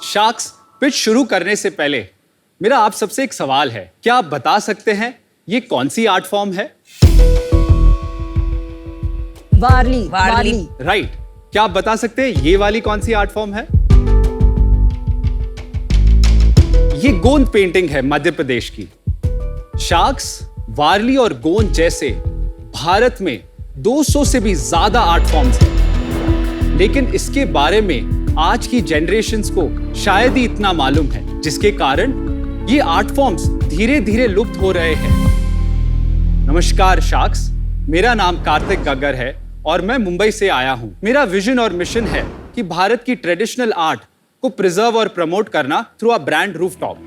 Sharks, pitch शुरू करने से पहले मेरा आप सबसे एक सवाल है। क्या आप बता सकते हैं ये कौन सी आर्ट फॉर्म है? वारली। राइट। क्या आप बता सकते हैं ये वाली कौन सी आर्ट फॉर्म है? ये गोंद पेंटिंग है मध्य प्रदेश की। शार्क्स, वारली और गोंद जैसे भारत में 200 से भी ज्यादा आर्ट फॉर्म्स हैं, लेकिन इसके बारे में आज की जनरेशन्स को शायद ही इतना मालूम है, जिसके कारण ये आर्ट फॉर्म्स धीरे धीरे लुप्त हो रहे हैं। नमस्कार शार्क्स, मेरा नाम कार्तिक गग्गर है और मैं मुंबई से आया हूं। मेरा विजन और मिशन है कि भारत की ट्रेडिशनल आर्ट को प्रिजर्व और प्रमोट करना through a brand rooftop.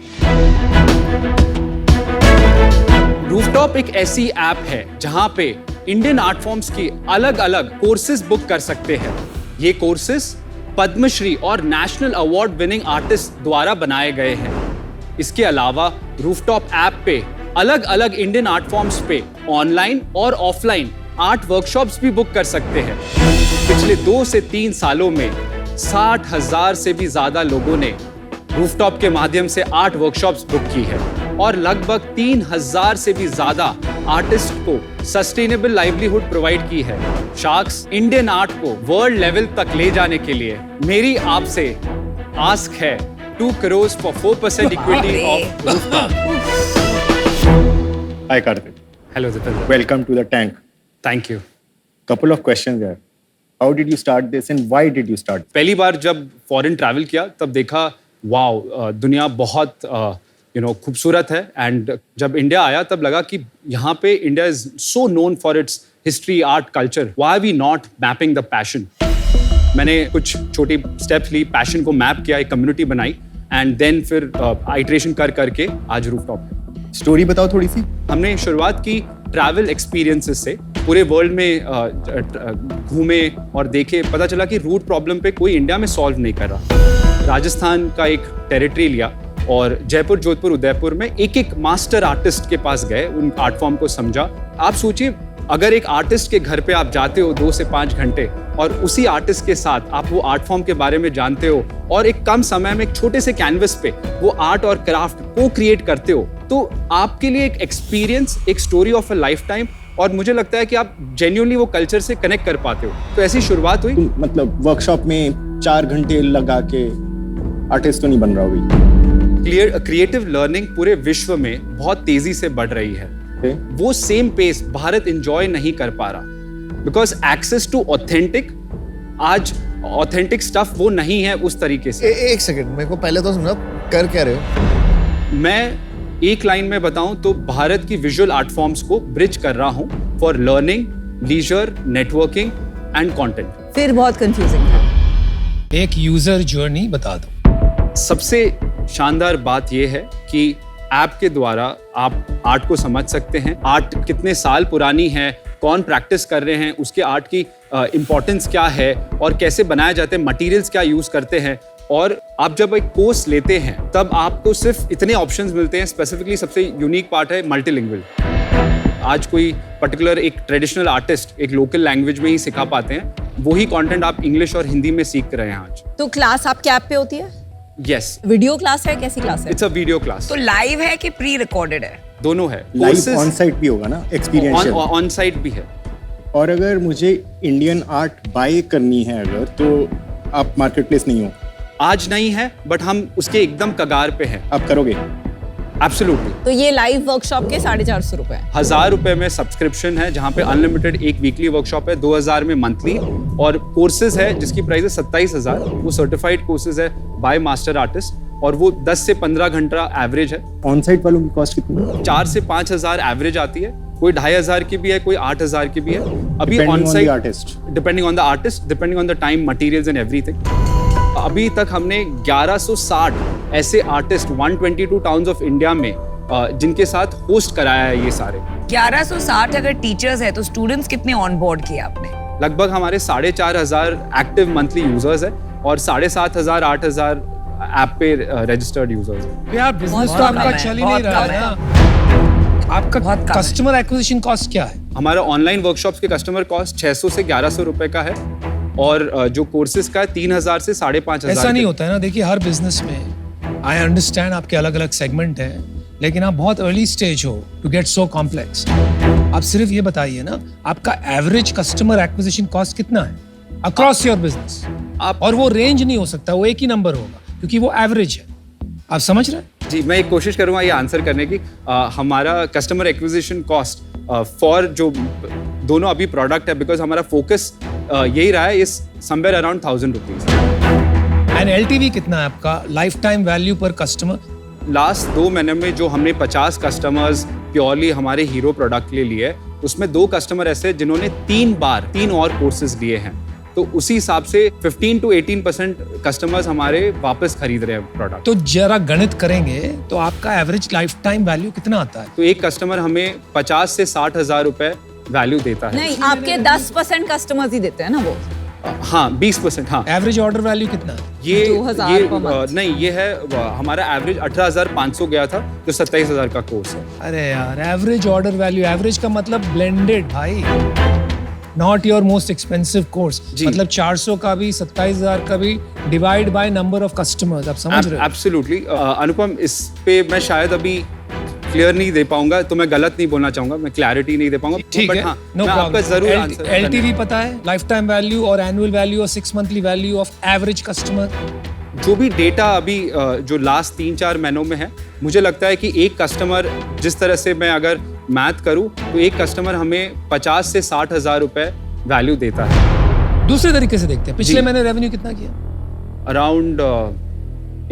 Rooftop एक ऐसी ऐप है जहां पे इंडियन आर्ट फॉर्म्स की अलग अलग कोर्सेज बुक कर सकते हैं। ये कोर्सेज पद्मश्री और नेशनल अवार्ड विनिंग आर्टिस्ट द्वारा बनाए गए हैं। इसके अलावा रूफटॉप ऐप पे अलग अलग इंडियन आर्ट फॉर्म्स पे ऑनलाइन और ऑफलाइन आर्ट वर्कशॉप्स भी बुक कर सकते हैं। पिछले 2 से 3 सालों में 60,000 से भी ज्यादा लोगों ने रूफटॉप के माध्यम से आर्ट वर्कशॉप्स बुक की है और लगभग 3,000 से भी ज्यादा आर्टिस्ट को सस्टेनेबल लाइवलीहुड प्रोवाइड की है। शार्क्स, इंडियन आर्ट को वर्ल्ड लेवल तक ले जाने के लिए मेरी आपसे आस्क है 2 crore for 4% equity of rooftop. Hi Karthik. Hello Dipender. Welcome to the tank. Thank you. Couple of questions there. How did you start this and why did you start? पहली बार जब फॉरेन ट्रैवल किया तब देखा wow, दुनिया बहुत खूबसूरत है। And जब इंडिया आया तब लगा कि यहाँ पे India is so known for its history, art, culture. Why are we not mapping the passion? मैंने कुछ छोटी स्टेप्स ली, पैशन को मैप किया, एक कम्युनिटी बनाई एंड देन फिर आइटरेशन कर करके आज रूफटॉप है। स्टोरी बताओ थोड़ी सी। हमने शुरुआत की ट्रैवल एक्सपीरियंसेस से। पूरे वर्ल्ड में घूमे और देखे, पता चला कि रूट प्रॉब्लम पे कोई इंडिया में सॉल्व नहीं कर रहा। राजस्थान का एक टेरिटरी लिया और जयपुर, जोधपुर, उदयपुर में एक एक मास्टर आर्टिस्ट के पास गए, उन आर्ट फॉर्म को समझा। आप सोचिए, अगर एक आर्टिस्ट के घर पे आप जाते हो 2 से 5 घंटे और उसी आर्टिस्ट के साथ आप वो आर्ट फॉर्म के बारे में जानते हो और एक कम समय में एक छोटे से कैनवस पे वो आर्ट और क्राफ्ट को क्रिएट करते हो, तो आपके लिए एक एक्सपीरियंस, एक story of a life time. और मुझे लगता है कि आप जेन्युइनली वो कल्चर से कनेक्ट कर पाते हो। तो ऐसी शुरुआत हुई। मतलब वर्कशॉप में 4 घंटे लगा के आर्टिस्ट तो नहीं बन रहा होगी। क्रिएटिव लर्निंग पूरे विश्व में बहुत तेजी से बढ़ रही है। वो सेम पेस भारत एंजॉय नहीं कर पा रहा because access to authentic stuff वो नहीं है उस तरीके से। एक सेकंड, मेरे को पहले तो समझा कर क्या रहे हो। मैं एक लाइन में बताऊं तो भारत की विजुअल आर्ट फॉर्म्स को ब्रिज कर रहा हूं for learning, leisure, networking and content. फिर बहुत कंफ्यूजिंग था। एक यूजर जर्नी बता दो। सबसे शानदार बात यह है कि ऐप के द्वारा आप आर्ट को समझ सकते हैं। आर्ट कितने साल पुरानी है, कौन प्रैक्टिस कर रहे हैं, उसके आर्ट की इम्पोर्टेंस क्या है और कैसे बनाए जाते हैं, मटेरियल्स क्या यूज करते हैं। और आप जब एक कोर्स लेते हैं तब आपको सिर्फ इतने ऑप्शंस मिलते हैं। स्पेसिफिकली सबसे यूनिक पार्ट है मल्टीलिंगुअल। आज कोई पर्टिकुलर एक ट्रेडिशनल आर्टिस्ट एक लोकल लैंग्वेज में ही सिखा पाते हैं, वही कंटेंट आप इंग्लिश और हिंदी में सीख रहे हैं आज। तो क्लास आपके ऐप पे होती है? यस। वीडियो क्लास है? कैसी क्लास है? It's a video class. तो लाइव है कि प्री रिकॉर्डेड है? दोनों है। लाइव ऑन साइट भी होगा ना, एक्सपीरियंशियल? ऑन साइट भी है। और अगर मुझे इंडियन आर्ट बाय करनी है अगर, तो आप मार्केट प्लेस नहीं हो? आज नहीं है, बट हम उसके एकदम कगार पे हैं। आप करोगे? एब्सोल्युटली। तो ये लाइव वर्कशॉप के 450 रुपए है। 1000 रुपए में सब्सक्रिप्शन है जहाँ पे अनलिमिटेड एक वीकली वर्कशॉप है, 2000 में मंथली, और कोर्सेज है जिसकी प्राइस है 27,000। वो सर्टिफाइड कोर्सेज है बाय मास्टर आर्टिस्ट और वो 10 से 15 घंटा एवरेज है। ऑन साइट वालों की कॉस्ट कितनी है? 4 से 5,000 एवरेज आती है। कोई 2,500 की भी है, कोई 8,000 की भी है। अभी on site depending on the artist, depending on the time, materials and everything. अभी तक हमने 1160 ऐसे आर्टिस्ट 122 टाउन्स ऑफ इंडिया में जिनके साथ होस्ट कराया है ये सारे। 1160 अगर टीचर्स है तो स्टूडेंट्स कितने ऑन बोर्ड किए आपने? लगभग हमारे 4,500 एक्टिव मंथली यूजर्स है और 7,500 8,000 ऐप पे रजिस्टर्ड यूजर्स है। यार बिजनेस तो आपका चल ही नहीं रहा है ना। आपका कस्टमर एक्विजिशन कॉस्ट क्या है? हमारा ऑनलाइन वर्कशॉप्स के कस्टमर कॉस्ट 600 से 1100 रुपए का है और जो कोर्सेज का 3,000 से 5,500। ऐसा नहीं होता है ना, देखिए हर बिजनेस में आई अंडरस्टैंड आपके अलग अलग सेगमेंट हैं, लेकिन आप बहुत अर्ली स्टेज हो टू गेट सो कॉम्प्लेक्स। आप सिर्फ ये बताइए ना, आपका एवरेज कस्टमर एक्विजिशन कॉस्ट कितना है अक्रॉस योर बिजनेस? और वो रेंज नहीं हो सकता, वो एक ही नंबर होगा क्योंकि वो एवरेज है। आप समझ रहे हैं? जी, मैं एक कोशिश करूंगा ये आंसर करने की। हमारा कस्टमर एक्विजिशन कॉस्ट फॉर जो दोनों अभी प्रोडक्ट है, बिकॉज हमारा फोकस यही रहा है, इस somewhere around 1,000 rupees. And LTV कितना है आपका, लाइफ टाइम वैल्यू पर कस्टमर? लास्ट 2 महीने में जो हमने 50 कस्टमर्स प्योरली हमारे हीरो प्रोडक्ट के लिए लिए, उसमें 2 कस्टमर ऐसे हैं जिन्होंने 3 और कोर्सेज लिए हैं। तो उसी हिसाब से 15 to 18% कस्टमर्स हमारे वापस खरीद रहे हैं प्रोडक्ट। तो जरा गणित करेंगे तो आपका एवरेज लाइफ टाइम वैल्यू कितना आता है? तो एक कस्टमर हमें 50 से 60,000 रुपए वैल्यू देता है। नहीं, आपके 10% कस्टमर्स ही देते हैं ना वो। हाँ, 20%। हाँ, एवरेज ऑर्डर वैल्यू कितना है? ये 2,000 per month। नहीं, ये है हमारा एवरेज 18,500 गया था, जो 27,000 का कोर्स है। अरे यार, एवरेज ऑर्डर वैल्यू, एवरेज का मतलब ब्लेंडेड भाई, not your most expensive course. मतलब 400 का भी, 27,000 का भी, divide by number of customers. आप समझ रहे हो? एब्सोल्युटली। अनुपम, इस पे मैं शायद अभी क्लियर नहीं दे पाऊंगा, तो मैं गलत नहीं बोलना चाहूंगा, मैं क्लैरिटी नहीं दे पाऊंगा। ठीक है, नो प्रॉब्लम। एलटीवी पता है, लाइफ टाइम वैल्यू और एनुअल वैल्यू और 6 monthly value of average customer? जो भी डेटा अभी जो लास्ट 3-4 महीनों में है, मुझे लगता है कि एक कस्टमर, जिस तरह से मैं अगर मैथ करूं, तो एक कस्टमर हमें 50 से 60,000 रुपए वैल्यू देता है। दूसरे तरीके से देखते हैं, पिछले महीने रेवेन्यू कितना किया? Around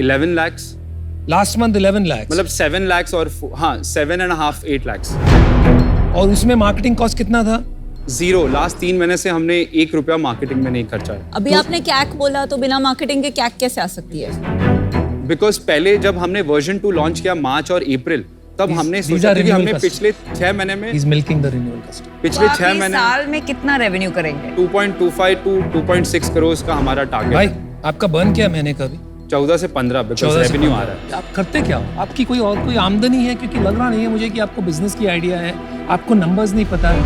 11 lakhs। Last month 11 lakh, मतलब 7 lakhs और 7.5, 8 lakhs। और उसमें मार्केटिंग कॉस्ट कितना था? 0। लास्ट 3 महीने से हमने 1 रुपया मार्केटिंग में नहीं खर्चा है। अभी आपने कैक बोला, तो बिना मार्केटिंग के कैक कैसे आ सकती है? बिकॉज पहले जब हमने वर्जन 2 लॉन्च किया मार्च और अप्रैल, तब हमने सोचा कि हमने पिछले 6 महीने में पिछले 6 महीने साल में कितना रेवेन्यू करेंगे? 2.25 to 2.6 करोड़ का हमारा टारगेट। भाई आपका बर्न क्या महीने का भी? 14 से 15 बिकॉज रेवेन्यू आ रहा है। आप करते क्या हो? आपकी कोई और कोई आमदनी है? क्योंकि लग रहा नहीं है मुझे कि आपको बिजनेस की आइडिया है, आपको नंबर्स नहीं पता है।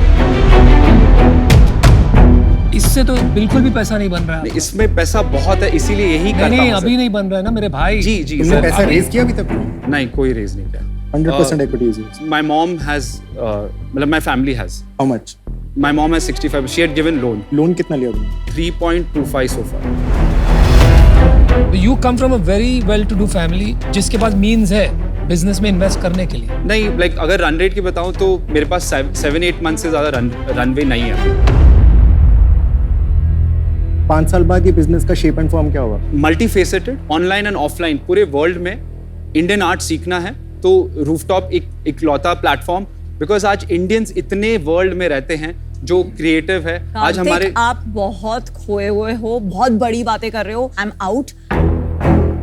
इससे तो बिल्कुल भी पैसा नहीं बन रहा है। इसमें पैसा बहुत है, इसीलिए यही करता हूं। नहीं, अभी नहीं बन रहा है ना मेरे भाई। जी जी तुमने सर। पैसा रेज किया अभी तक? नहीं, कोई रेज नहीं किया। 100% equity is used. My mom has, मतलब my family has. How much? My mom has 65. She had given loan. Loan कितना लिया तुमने? 3.25 so far. You come from a very well-to-do family जिसके पास means है बिजनेस में invest करने के लिए। नहीं, like अगर रन रेट की बताऊं तो मेरे पास 7-8 मंथ से ज्यादा रनवे नहीं है। 5 साल बाद ये बिजनेस का शेप एंड फॉर्म क्या होगा? Multi faceted, online and offline, पूरे वर्ल्ड में इंडियन आर्ट सीखना है तो रूफटॉप एक इकलौता प्लेटफॉर्म, बिकॉज आज इंडियंस इतने वर्ल्ड में रहते हैं जो क्रिएटिव है। आज हमारे आप बहुत खोए हुए हो, बहुत बड़ी बातें कर रहे हो। आई एम आउट।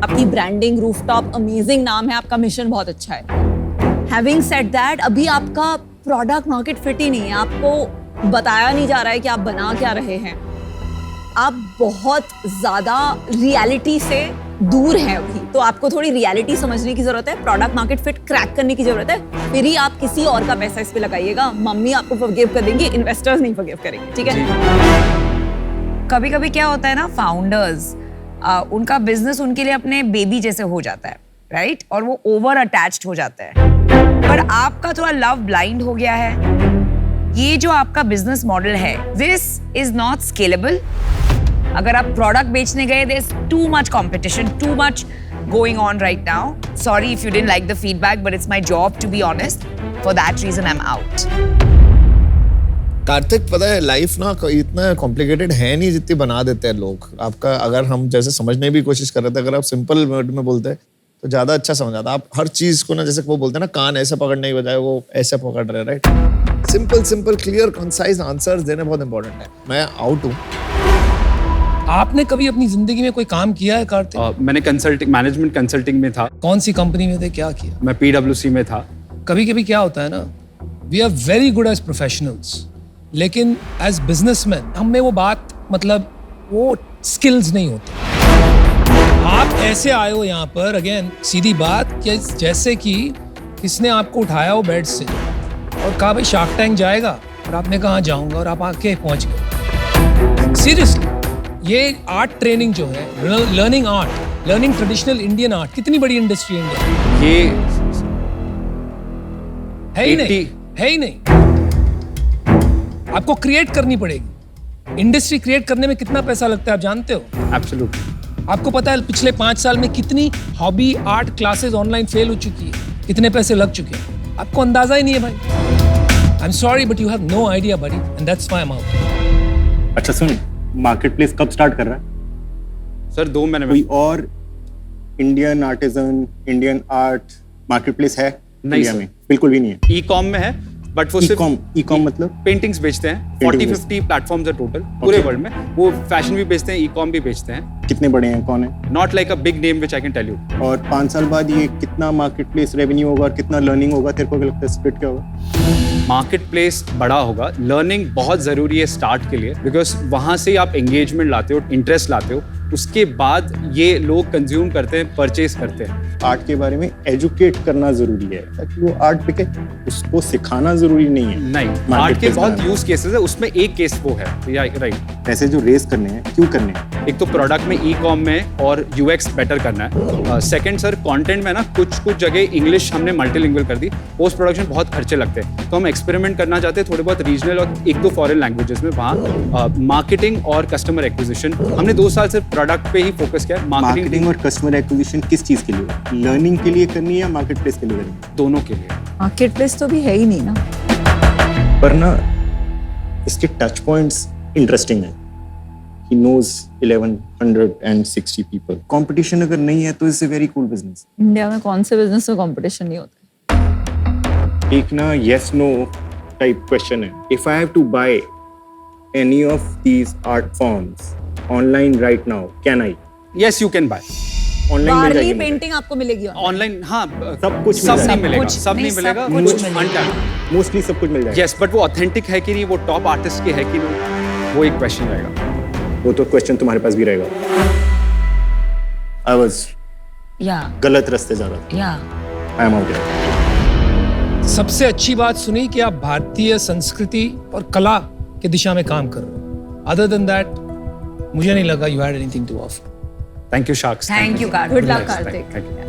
आपकी ब्रांडिंग रूफटॉप अमेजिंग नाम है, आपका मिशन बहुत अच्छा है। हैविंग सेड दैट, अभी आपका प्रोडक्ट मार्केट फिट ही नहीं है, आपको बताया नहीं जा रहा है कि आप बना क्या रहे हैं। आप बहुत ज्यादा रियलिटी से दूर हैं अभी, तो आपको थोड़ी रियलिटी समझने की जरूरत है, प्रोडक्ट मार्केट फिट क्रैक करने की जरूरत है, फिर ही आप किसी और का पैसा इस पे लगाइएगा। मम्मी आपको फॉरगिव कर देंगी, इन्वेस्टर्स नहीं फॉरगिव करेंगे, ठीक है? कभी कभी क्या होता है ना, फाउंडर्स उनका बिजनेस उनके लिए अपने बेबी जैसे हो जाता है, राइट? और वो ओवर अटैच्ड हो जाता है। पर आपका थोड़ा लव ब्लाइंड हो गया है। ये जो आपका बिजनेस मॉडल है, दिस इज नॉट स्केलेबल। अगर आप प्रोडक्ट बेचने गए, there is too much competition, too much going on right now. Sorry if you didn't like the feedback, but it's my job to be honest. For that reason I am out. Karthik, पता है life ना इतना complicated है नहीं जितनी बना देते हैं लोग। आपका अगर हम जैसे समझने की भी कोशिश कर रहे थे, अगर आप सिंपल वर्ड में बोलते तो ज्यादा अच्छा समझ आता। आप हर चीज को ना, जैसे वो बोलते हैं ना, कान ऐसे पकड़ने की बजाय वो ऐसे पकड़ रहे हैं, right? Simple clear concise answers देने बहुत इंपॉर्टेंट है। मैं आउट हूँ। आपने कभी अपनी जिंदगी में कोई काम किया है कार्तिक? मैंने कंसल्टिंग, मैनेजमेंट कंसल्टिंग में था। कौन सी कंपनी में थे, क्या किया? मैं PwC में था। कभी कभी क्या होता है ना, we are very good as professionals, लेकिन एज बिजनेसमैन हम में वो बात, मतलब वो स्किल्स नहीं होते। आप ऐसे आए हो यहाँ पर, अगेन सीधी बात, कि जैसे कि किसने आपको उठाया हो बेड से और कहा भाई शार्क टैंक जाएगा, और आपने कहा जाऊंगा, और आप आके पहुंच गए। सीरियसली, ये आर्ट ट्रेनिंग जो है, learning art, learning traditional Indian art, कितनी बड़ी इंडस्ट्री है इंडिया में? ये है ही 80 नहीं, है ही नहीं। आपको क्रिएट करनी पड़ेगी। इंडस्ट्री क्रिएट करने में कितना पैसा लगता है आप जानते हो? एब्सोल्युटली। आपको पता है पिछले 5 साल में कितनी hobby art classes online fail हो चुकी है, कितने पैसे लग चुके हैं, आपको अंदाजा ही नहीं है भाई। I am sorry but you have no idea buddy, and that's why I am out. अच्छा सुन, मार्केट प्लेस कब स्टार्ट कर रहा है? सर 2 महीने में। कोई और Indian artisan, Indian art market place है नहीं इंडिया सर। में? बिल्कुल भी नहीं है। ई कॉम में है, बट वो सिर्फ ई कॉम मतलब पेंटिंग्स बेचते हैं। Painting 40-50 प्लेटफॉर्म्स है टोटल पूरे Okay. वर्ल्ड में। वो फैशन भी बेचते हैं, ई कॉम भी बेचते हैं। कितने बड़े हैं, कौन है? Not like a big name which I can tell you. और 5 साल बाद ये कितना मार्केट प्लेस रेवेन्यू होगा और कितना लर्निंग होगा? तेरे को क्या लगता है, स्प्लिट क्या होगा? मार्केट प्लेस बड़ा होगा। लर्निंग बहुत जरूरी है स्टार्ट के लिए, बिकॉज वहां से आप एंगेजमेंट लाते हो, इंटरेस्ट लाते हो, उसके बाद ये लोग कंज्यूम करते हैं, परचेज करते हैं। आर्ट के बारे में एजुकेट करना जरूरी है ताकि वो आर्ट बिके। उसको सिखाना जरूरी नहीं है। नहीं, Market आर्ट के place बहुत बनाना। यूज केसेस है, उसमें एक केस वो है। राइट। पैसे जो रेस करने हैं, क्यों करने हैं? एक तो प्रोडक्ट में ई कॉम में और यूएक्स बेटर करना है। सेकंड सर, कंटेंट में ना कुछ जगह इंग्लिश हमने मल्टीलिंगुअल कर दी। पोस्ट प्रोडक्शन बहुत खर्चे लगते हैं, तो हम एक्सपेरिमेंट करना चाहते हैं थोड़े बहुत रीजनल और 1-2 फॉरेन लैंग्वेजेस में। वहाँ मार्केटिंग और कस्टमर एक्विजिशन हमने 2 साल से प्रोडक्ट पे ही फोकस किया। मार्केटिंग और कस्टमर एक्विजिशन किस चीज के लिए? लर्निंग के लिए करनी है या मार्केट प्लेस के लिए करनी है? दोनों के लिए। मार्केट प्लेस तो भी है ही नहीं ना। पर ना इसके टच पॉइंट्स इंटरेस्टिंग है। He knows 1160 people. कंपटीशन अगर नहीं है तो it's a very cool business. India में कौन से बिजनेस में कंपटीशन नहीं होता? एक ना yes no टाइप क्वेश्चन है। If I have to buy any of these art forms online right now, can I? Yes, you can buy online मिल वारली जाएगी मुझे? पेंटिंग आपको मिलेगी online? ऑनलाइन। हाँ, सब कुछ सब मिल नहीं जाएगा। मिलेगा, कुछ सब नहीं नहीं, मिलेगा। सब कुछ कुछ मिलेगा। अनटैप्ड। मोस्टली सब कुछ मिल जाएगा। यस, बट वो ऑथेंटिक है कि नहीं, वो टॉप आर्टिस्ट की है कि नहीं, वो एक क्वेश्चन रहेगा। वो तो क्वेश्चन तुम्हारे पास भी रहेगा। I was या गलत रास्ते जा रहा या था। I am out here. सबसे अच्छी बात सुनी कि आप भारतीय संस्कृति और कला की दिशा में काम कर रहे हो। अदर देन दैट मुझे नहीं लगा you had anything to offer. Thank you sharks. Thank you Karthik. Good luck, Karthik. Thank you.